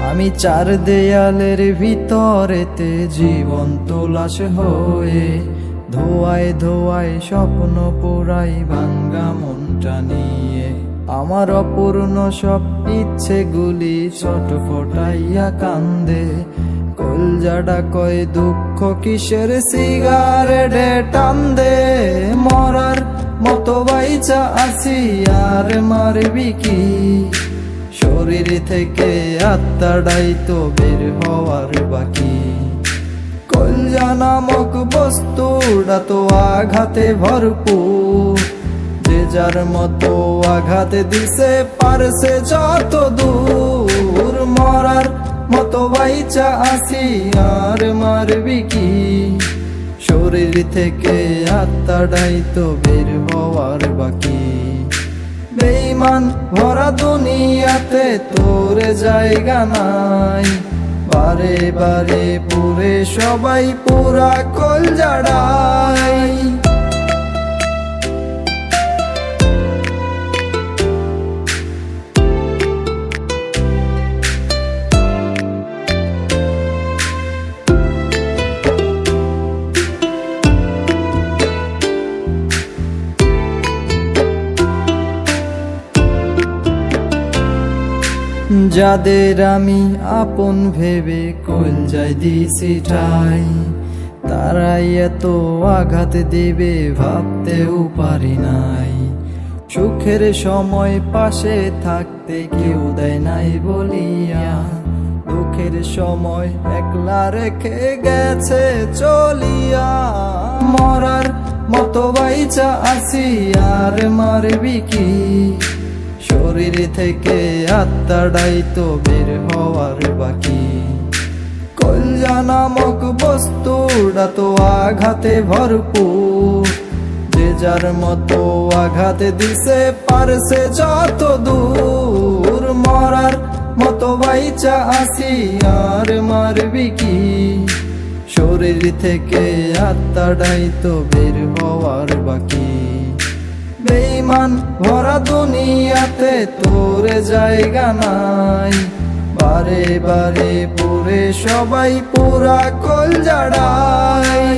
আমি চার দেয়ালের ভিতরেতে জীবন্ত লাশ হয়ে ধোয়ায় ধোয়ায় স্বপ্ন পোড়াই ভাঙ্গা মনটা নিয়ে। আমার অপূর্ণ সব ইচ্ছেগুলি ছটফটাইয়া কান্দে, কলজাটা কয় দুঃখ কিসের সিগারেটে টান দে। মরার মতো বাইচা আছি আর মারবি কি, শরীর থেকে আত্মাটাই তো বের হওয়ার বাকি। কলজা নামক বস্তুটা তো আঘাতে ভরপুর, যে যার মতো আঘাত দিছে পারছে যত দূর। মরার মতো বাইচা আছি আর মারবি কি, শরীর থেকে আত্মাটাই তো বের হওয়ার বাকি। বেঈমান ভরা দুনিয়াতে তোর জায়গা নাই, বারে বারে পুরে সবাই পুরা কলজাড়াই। যাদের আমি আপন ভেবে কলজায় দিছি ঠাই, তারাই এত আঘাত দিবে ভাবতেও পারি নাই। সুখের সময় পাশে থাকতে কেউ দেয় নাই বলিয়া, দুঃখের সময় একলা রেখে গেছে চলিয়া। মরার মতো বাইচা আছি আর মারবি কি, শরীর থেকে আত্মাটাই তো বের হওয়ার বাকি। কলজা নামক বস্তুটা তো আঘাতে ভরপুর, যে যার মতো আঘাত দিছে পারছে যত দূর। মরার মতো বাইচা আছি আর মারবি কি, শরীর থেকে আত্মাটাই তো বের হওয়ার বাকি। বেঈমান ভরা দুনিয়াতে তোর জায়গা নাই, বারে বারে পুরে সবাই পুরা কলজাড়াই।